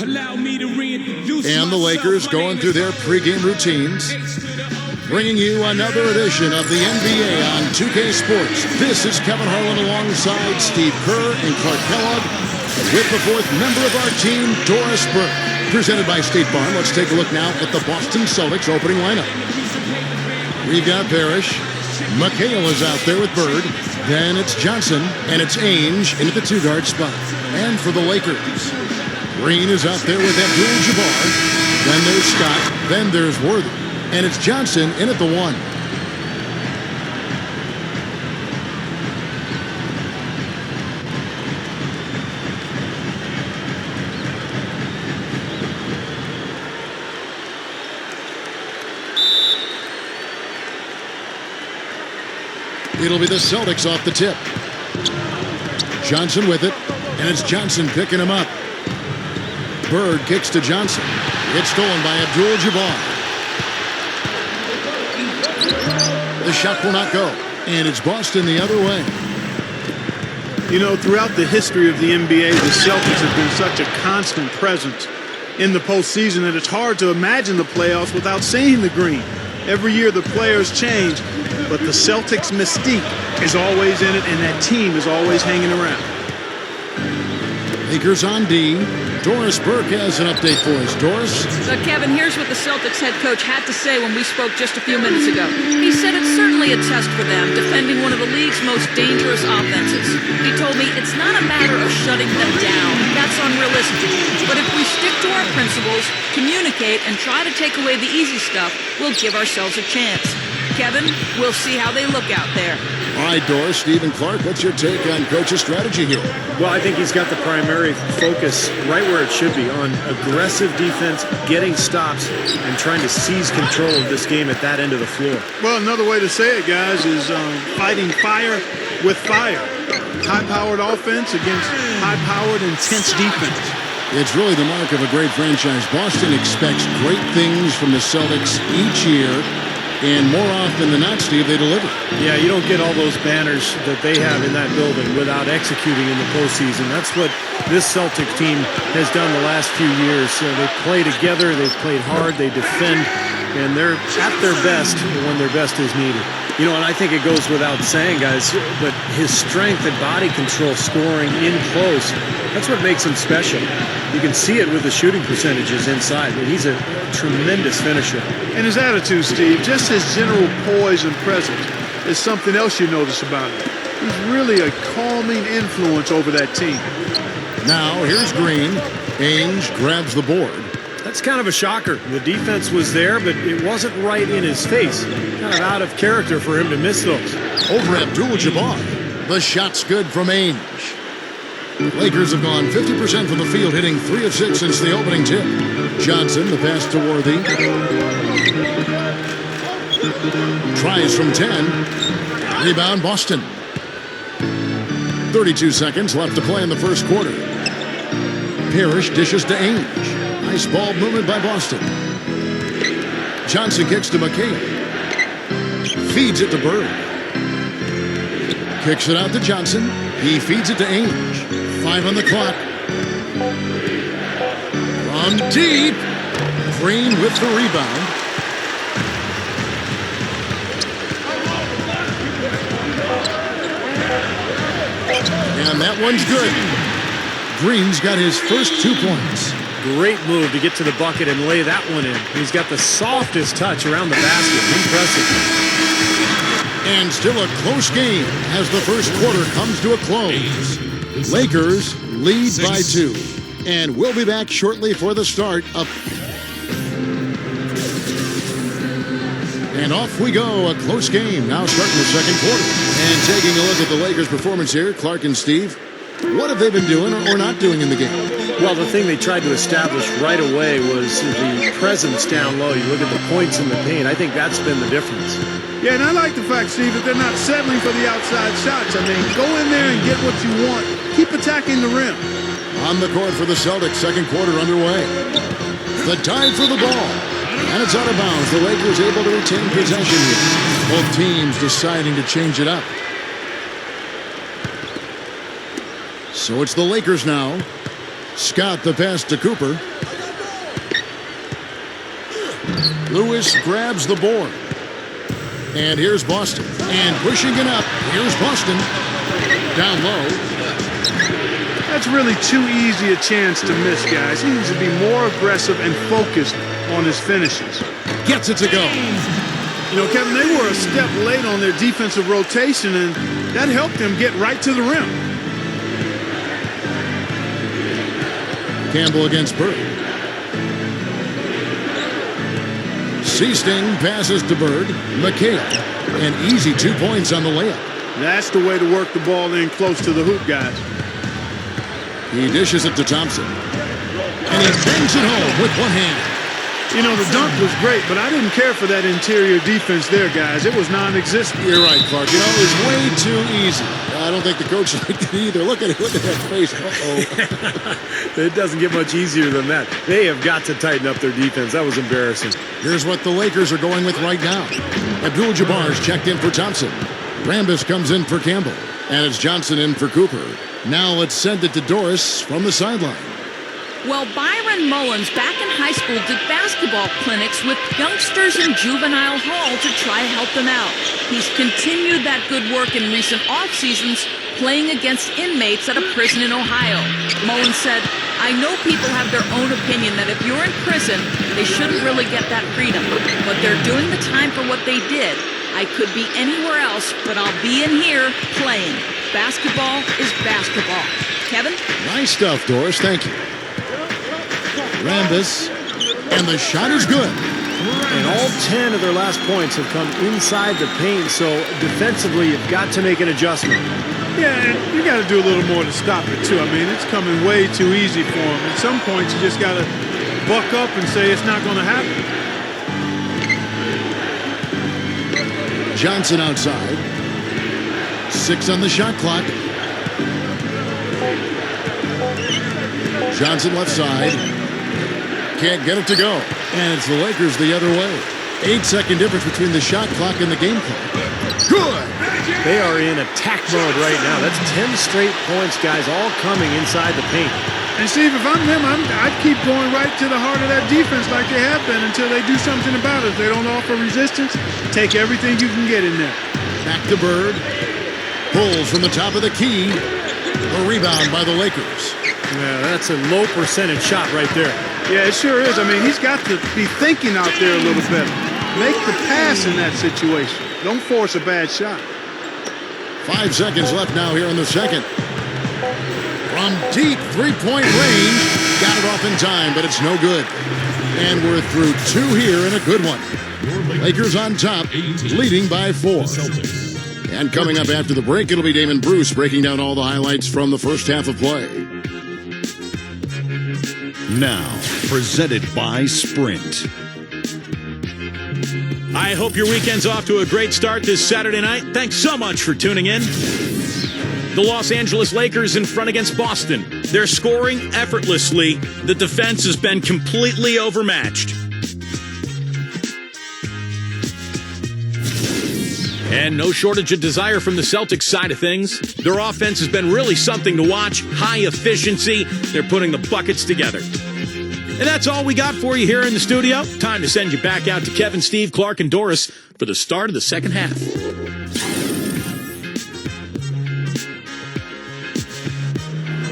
Allow me to reintroduce And the Lakers going through their pregame routines, bringing you another edition of the NBA on 2K Sports. This is Kevin Harlan alongside Steve Kerr and Clark Kellogg, with the fourth member of our team, Doris Burke. Presented by State Farm. Let's take a look now at the Boston Celtics opening lineup. We've got Parrish. McHale is out there with Bird. Then it's Johnson, and it's Ainge in at the two-guard spot. And for the Lakers, Green is out there with Abdul-Jabbar. Then there's Scott. Then there's Worthy. And it's Johnson in at the one. It'll be the Celtics off the tip. Johnson with it, and it's Johnson picking him up. Bird kicks to Johnson. It's stolen by Abdul-Jabbar. The shot will not go, and it's Boston the other way. You know, throughout the history of the NBA, the Celtics have been such a constant presence in the postseason that it's hard to imagine the playoffs without seeing the green. Every year the players change, but the Celtics' mystique is always in it, and that team is always hanging around. Lakers on D. Doris Burke has an update for us. Doris? Kevin, here's what the Celtics head coach had to say when we spoke just a few minutes ago. He said it's certainly a test for them, defending one of the league's most dangerous offenses. He told me it's not a matter of shutting them down. That's unrealistic. But if we stick to our principles, communicate, and try to take away the easy stuff, we'll give ourselves a chance. Kevin, we'll see how they look out there. All right, Doris, Steve and Clark, what's your take on coach's strategy here? Well, I think he's got the primary focus right where it should be, on aggressive defense, getting stops, and trying to seize control of this game at that end of the floor. Well, another way to say it, guys, is fighting fire with fire. High-powered offense against high-powered, intense defense. It's really the mark of a great franchise. Boston expects great things from the Celtics each year. And more often than not, Steve, they deliver. Yeah, you don't get all those banners that they have in that building without executing in the postseason. That's what this Celtic team has done the last few years. They play together, they've played hard, they defend, and they're at their best when their best is needed. You know, and I think it goes without saying, guys, but his strength and body control scoring in close, that's what makes him special. You can see it with the shooting percentages inside. I mean, he's a tremendous finisher. And his attitude, Steve, just his general poise and presence is something else you notice about him. He's really a calming influence over that team. Now, here's Green. Ainge grabs the board. That's kind of a shocker. The defense was there, but it wasn't right in his face. Kind of out of character for him to miss those. Over Abdul-Jabbar. The shot's good from Ainge. Lakers have gone 50% from the field, hitting 3 of 6 since the opening tip. Johnson, the pass to Worthy. Tries from 10. Rebound, Boston. 32 seconds left to play in the first quarter. Parrish dishes to Ainge. Nice ball movement by Boston. Johnson kicks to McHale. Feeds it to Bird. Kicks it out to Johnson. He feeds it to Ainge. 5 on the clock. From deep. Green with the rebound. And that one's good. Green's got his first 2 points. Great move to get to the bucket and lay that one in. He's got the softest touch around the basket. Impressive. And still a close game as the first quarter comes to a close. Lakers lead by 2. And we'll be back shortly for the start of... And off we go, a close game now starting the second quarter. And taking a look at the Lakers' performance here, Clark and Steve, what have they been doing or not doing in the game? Well, the thing they tried to establish right away was the presence down low. You look at the points in the paint. I think that's been the difference. Yeah, and I like the fact, Steve, that they're not settling for the outside shots. I mean, go in there and get what you want. Keep attacking the rim. On the court for the Celtics, second quarter underway. The dive for the ball. And it's out of bounds. The Lakers able to retain possession here. Both teams deciding to change it up. So it's the Lakers now. Scott the pass to Cooper. Lewis grabs the board. And here's Boston. And pushing it up. Here's Boston. Down low. That's really too easy a chance to miss, guys. He needs to be more aggressive and focused on his finishes. Gets it to go. You know, Kevin, they were a step late on their defensive rotation, and that helped them get right to the rim. Campbell against Bird. Seasting passes to Bird. McHale. An easy 2 points on the layup. That's the way to work the ball in close to the hoop, guys. He dishes it to Thompson. And he bangs it home with one hand. You know, the dunk was great, but I didn't care for that interior defense there, guys. It was non-existent. You're right, Clark. You know, it was way too easy. I don't think the coach liked it either. Look at it. Look at that face. Uh-oh. It doesn't get much easier than that. They have got to tighten up their defense. That was embarrassing. Here's what the Lakers are going with right now. Abdul-Jabbar's checked in for Thompson. Rambis comes in for Campbell. And it's Johnson in for Cooper. Now let's send it to Doris from the sideline. Well, Byron Mullins back in high school did basketball clinics with youngsters in juvenile hall to try to help them out. He's continued that good work in recent off seasons, playing against inmates at a prison in Ohio. Mullins said, "I know people have their own opinion that if you're in prison, they shouldn't really get that freedom. But they're doing the time for what they did. I could be anywhere else, but I'll be in here playing. Basketball is basketball." Kevin? Nice stuff, Doris. Thank you. Rambis, and the shot is good. And all 10 of their last points have come inside the paint, so defensively you've got to make an adjustment. Yeah, and you got to do a little more to stop it, too. I mean, it's coming way too easy for him. At some points, you just got to buck up and say it's not going to happen. Johnson outside. 6 on the shot clock. Johnson left side. Can't get it to go. And it's the Lakers the other way. 8-second difference between the shot clock and the game clock. Good! They are in attack mode right now. That's 10 straight points, guys, all coming inside the paint. And, Steve, if I'm them, I'd keep going right to the heart of that defense like they have been until they do something about it. If they don't offer resistance, take everything you can get in there. Back to Bird. Pulls from the top of the key. A rebound by the Lakers. Yeah, that's a low percentage shot right there. Yeah, it sure is. I mean, he's got to be thinking out there a little better. Make the pass in that situation. Don't force a bad shot. 5 seconds left now here in the second. From deep three-point range. Got it off in time, but it's no good. And we're through 2 here and a good one. Lakers on top, leading by 4. And coming up after the break, it'll be Damon Bruce breaking down all the highlights from the first half of play. Now, presented by Sprint. I hope your weekend's off to a great start this Saturday night. Thanks so much for tuning in. The Los Angeles Lakers in front against Boston. They're scoring effortlessly. The defense has been completely overmatched. And no shortage of desire from the Celtics side of things. Their offense has been really something to watch. High efficiency. They're putting the buckets together. And that's all we got for you here in the studio. Time to send you back out to Kevin, Steve, Clark, and Doris for the start of the second half.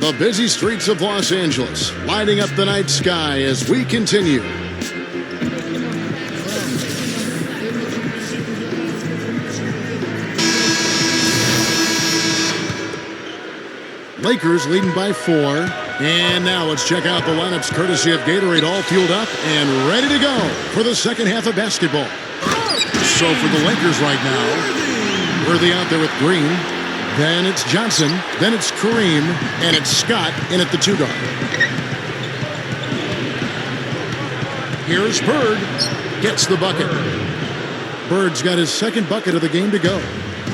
The busy streets of Los Angeles, lighting up the night sky as we continue. Lakers leading by 4. And now let's check out the lineups courtesy of Gatorade, all fueled up and ready to go for the second half of basketball. So for the Lakers right now, Worthy out there with Green. Then it's Johnson. Then it's Kareem. And it's Scott in at the 2 guard. Here's Bird. Gets the bucket. Bird's got his second bucket of the game to go.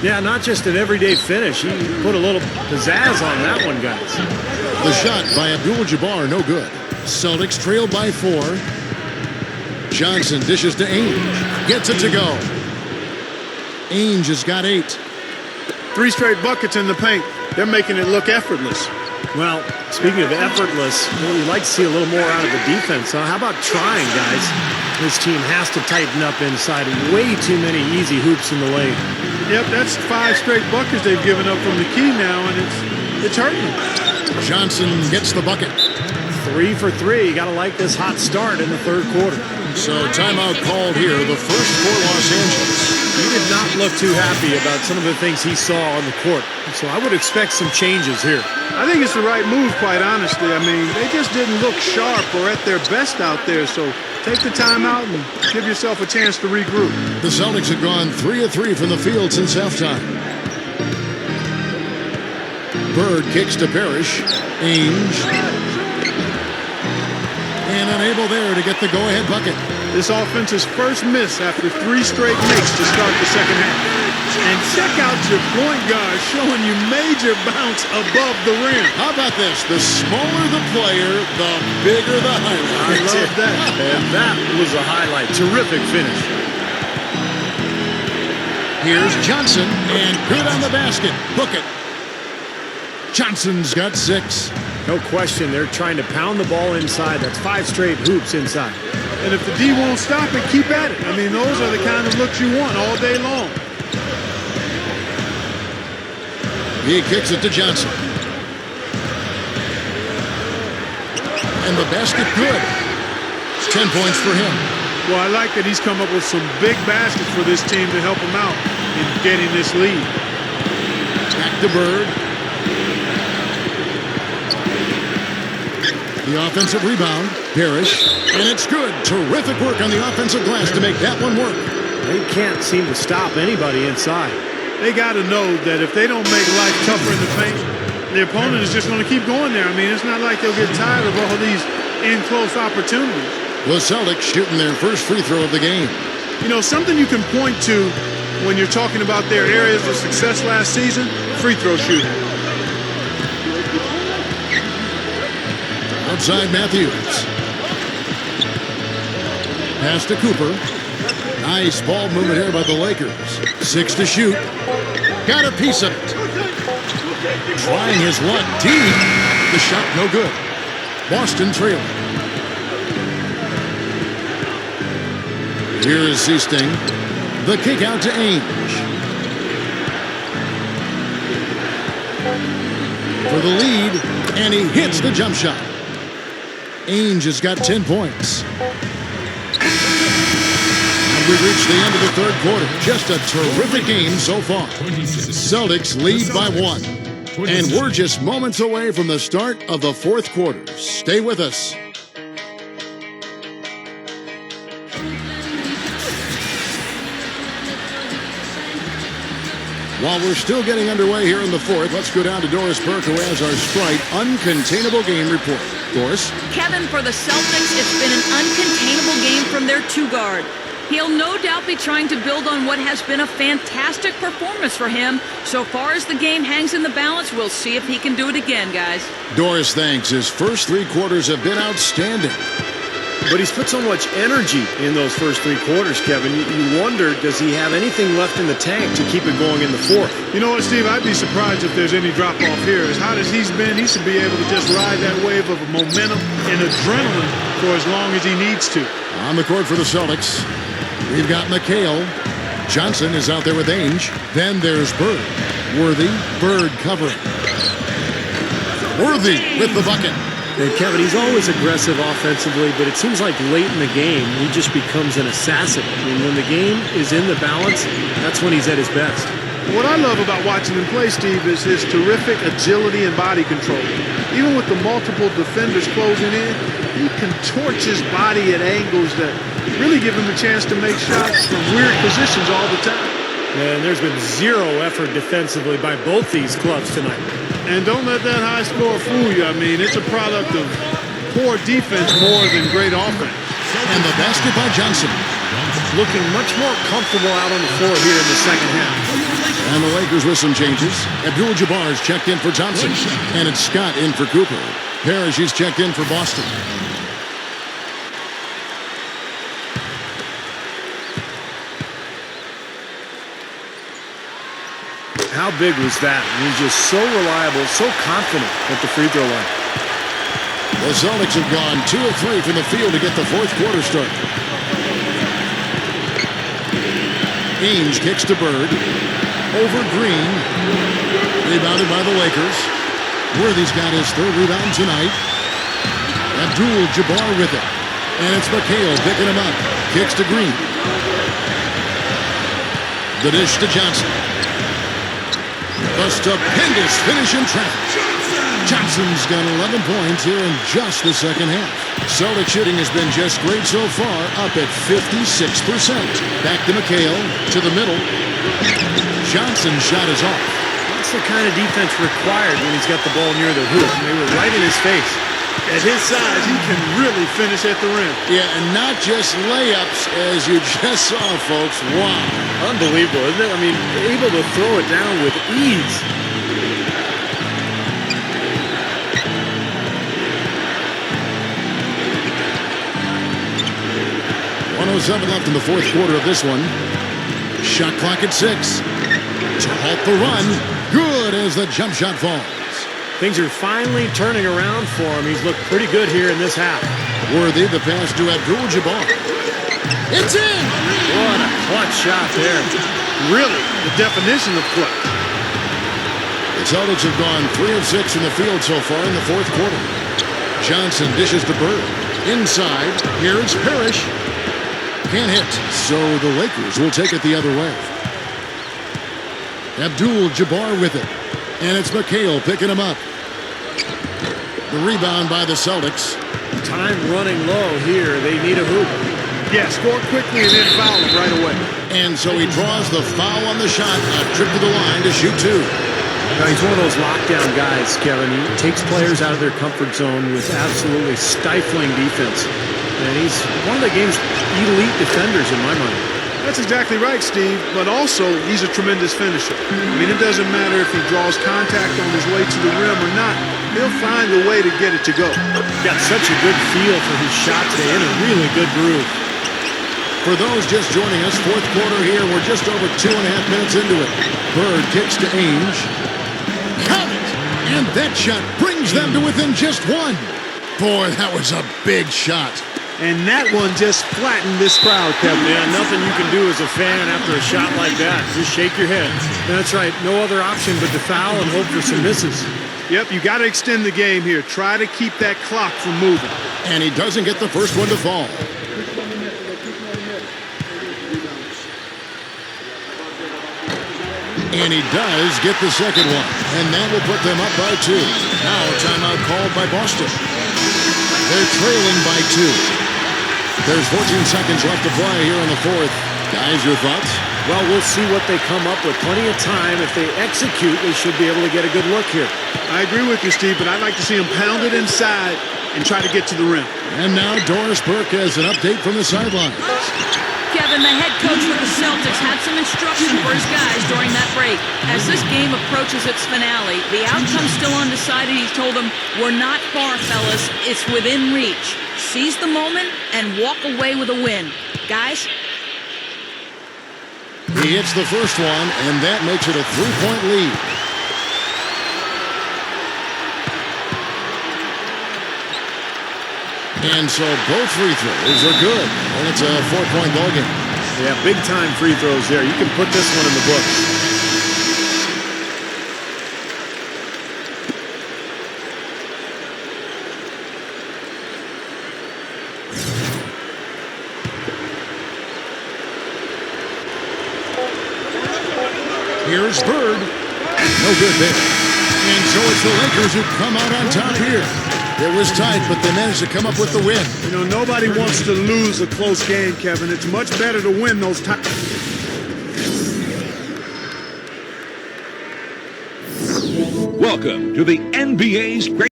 Yeah, not just an everyday finish. He put a little pizzazz on that one, guys. The shot by Abdul-Jabbar, no good. Celtics trailed by 4. Johnson dishes to Ainge. Gets it to go. Ainge has got 8. 3 straight buckets in the paint. They're making it look effortless. Well, Speaking of effortless, we'd like to see a little more out of the defense. How about trying, guys? This team has to tighten up inside. Way too many easy hoops in the lane. Yep, that's 5 straight buckets they've given up from the key now, and it's hurting them. Johnson gets the bucket. 3 for 3. You got to like this hot start in the third quarter. So timeout called here, the first for Los Angeles. He did not look too happy about some of the things he saw on the court. So I would expect some changes here. I think it's the right move, quite honestly. I mean, they just didn't look sharp or at their best out there, so take the timeout and give yourself a chance to regroup. The Celtics have gone 3 of 3 from the field since halftime. Bird kicks to Parrish. Ainge. And unable there to get the go-ahead bucket. This offense's first miss after 3 straight makes to start the second half. And check out your point guard showing you major bounce above the rim. How about this? The smaller the player, the bigger the highlight. I love that. And that was a highlight. Terrific finish. Here's Johnson, and good on the basket. Book it. Johnson's got 6. No question, they're trying to pound the ball inside. That's 5 straight hoops inside. And if the D won't stop it, keep at it. I mean, those are the kind of looks you want all day long. He kicks it to Johnson. And the basket good. 10 points for him. Well, I like that he's come up with some big baskets for this team to help him out in getting this lead. Back to Bird. The offensive rebound, Parrish, and it's good. Terrific work on the offensive glass to make that one work. They can't seem to stop anybody inside. They got to know that if they don't make life tougher in the paint, the opponent is just going to keep going there. I mean, it's not like they'll get tired of all these in-close opportunities. The Celtics shooting their first free throw of the game. You know, something you can point to when you're talking about their areas of success last season, free throw shooting. Outside Matthews. Pass to Cooper. Nice ball movement here by the Lakers. 6 to shoot. Got a piece of it. Trying his luck deep. The shot no good. Boston trailing. Here is Seasting. The kick out to Ainge. For the lead, and he hits the jump shot. Ainge has got 10 points. And we reach the end of the third quarter. Just a terrific game so far. Celtics lead by 1. And we're just moments away from the start of the fourth quarter. Stay with us. While we're still getting underway here in the fourth, let's go down to Doris Burke, who has our Sprite Uncontainable Game Report. Doris? Kevin, for the Celtics, it's been an uncontainable game from their 2-guard. He'll no doubt be trying to build on what has been a fantastic performance for him. So far as the game hangs in the balance, we'll see if he can do it again, guys. Doris thanks. His first 3 quarters have been outstanding. But he's put so much energy in those first 3 quarters, Kevin. You wonder, does he have anything left in the tank to keep it going in the fourth? You know what, Steve? I'd be surprised if there's any drop-off here. As hot as he's been, he should be able to just ride that wave of momentum and adrenaline for as long as he needs to. On the court for the Celtics, we've got McHale. Johnson is out there with Ainge. Then there's Bird. Worthy. Bird covering. Worthy with the bucket. And Kevin, he's always aggressive offensively, but it seems like late in the game, he just becomes an assassin. I mean, when the game is in the balance, that's when he's at his best. What I love about watching him play, Steve, is his terrific agility and body control. Even with the multiple defenders closing in, he contorts his body at angles that really give him a chance to make shots from weird positions all the time. And there's been 0 effort defensively by both these clubs tonight. And don't let that high score fool you. I mean, it's a product of poor defense more than great offense. And the basket by Johnson. Looking much more comfortable out on the floor here in the second half. And the Lakers with some changes. Abdul-Jabbar's checked in for Thompson. And it's Scott in for Cooper. Parrish is checked in for Boston. How big was that? He was just so reliable, so confident at the free throw line. The Celtics have gone 2 of 3 from the field to get the fourth quarter start. Ainge kicks to Bird. Over Green. Rebounded by the Lakers. Worthy's got his third rebound tonight. Abdul-Jabbar with it. And it's McHale picking him up. Kicks to Green. The dish to Johnson. The stupendous finish in traffic. Johnson's got 11 points here in just the second half. Celtic shooting has been just great so far, up at 56%. Back to McHale, to the middle. Johnson's shot is off. That's the kind of defense required when he's got the ball near the hoop. And they were right in his face. At his size, he can really finish at the rim. Yeah, and not just layups, as you just saw, folks. Wow. Unbelievable, isn't it? I mean, able to throw it down with ease. .107 left in the fourth quarter of this one. Shot clock at 6. To halt the run. Good as the jump shot falls. Things are finally turning around for him. He's looked pretty good here in this half. Worthy, the pass to Abdul-Jabbar. It's in! What a clutch shot there. Really, the definition of clutch. The Celtics have gone 3 of 6 in the field so far in the fourth quarter. Johnson dishes to Bird. Inside, here's Parrish. Can't hit, so the Lakers will take it the other way. Abdul-Jabbar with it. And it's McHale picking him up. The rebound by the Celtics. Time running low here. They need a hoop. Yeah, score quickly and then foul him right away. And so he draws the foul on the shot. A trip to the line to shoot 2. Now, he's one of those lockdown guys, Kevin. He takes players out of their comfort zone with absolutely stifling defense. And he's one of the game's elite defenders in my mind. That's exactly right, Steve, but also he's a tremendous finisher. I mean, it doesn't matter if he draws contact on his way to the rim or not. He'll find a way to get it to go. Got such a good feel for his shot today in a really good groove. For those just joining us, fourth quarter here, we're just over 2.5 minutes into it. Bird kicks to Ainge. Count it! And that shot brings them to within just 1. Boy, that was a big shot. And that one just flattened this crowd, Kevin. Yeah, nothing you can do as a fan after a shot like that. Just shake your head. That's right. No other option but to foul and hope for some misses. Yep, you got to extend the game here. Try to keep that clock from moving. And he doesn't get the first one to fall. And he does get the second one. And that will put them up by 2. Now a timeout called by Boston. They're trailing by 2. There's 14 seconds left to play here in the fourth. Guys, your thoughts? Well, we'll see what they come up with. Plenty of time. If they execute, they should be able to get a good look here. I agree with you, Steve, but I'd like to see him pound it inside and try to get to the rim. And now Doris Burke has an update from the sidelines. Kevin, the head coach for the Celtics had some instruction for his guys during that break. As this game approaches its finale, the outcome's still undecided. He told them, "We're not far, fellas. It's within reach. Seize the moment and walk away with a win." Guys? He hits the first one, and that makes it a 3-point lead. And so both free throws are good. And it's a 4-point ball game. Yeah, big-time free throws there. You can put this one in the books. Here's Bird. No good there. And so it's the Lakers who come out on top here. It was tight, but they managed to come up with the win. You know, nobody wants to lose a close game, Kevin. It's much better to win those tight. Welcome to the NBA's great.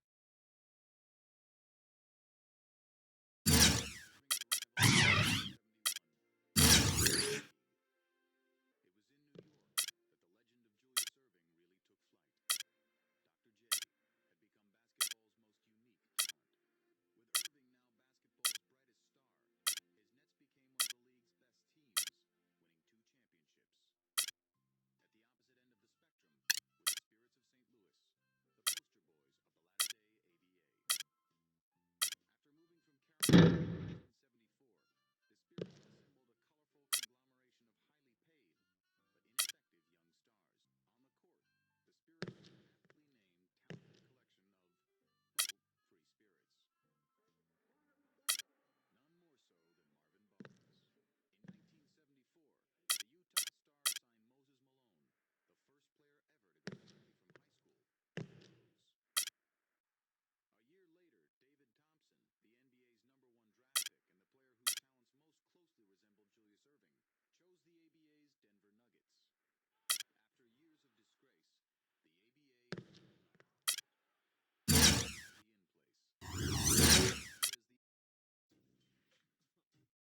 Bye.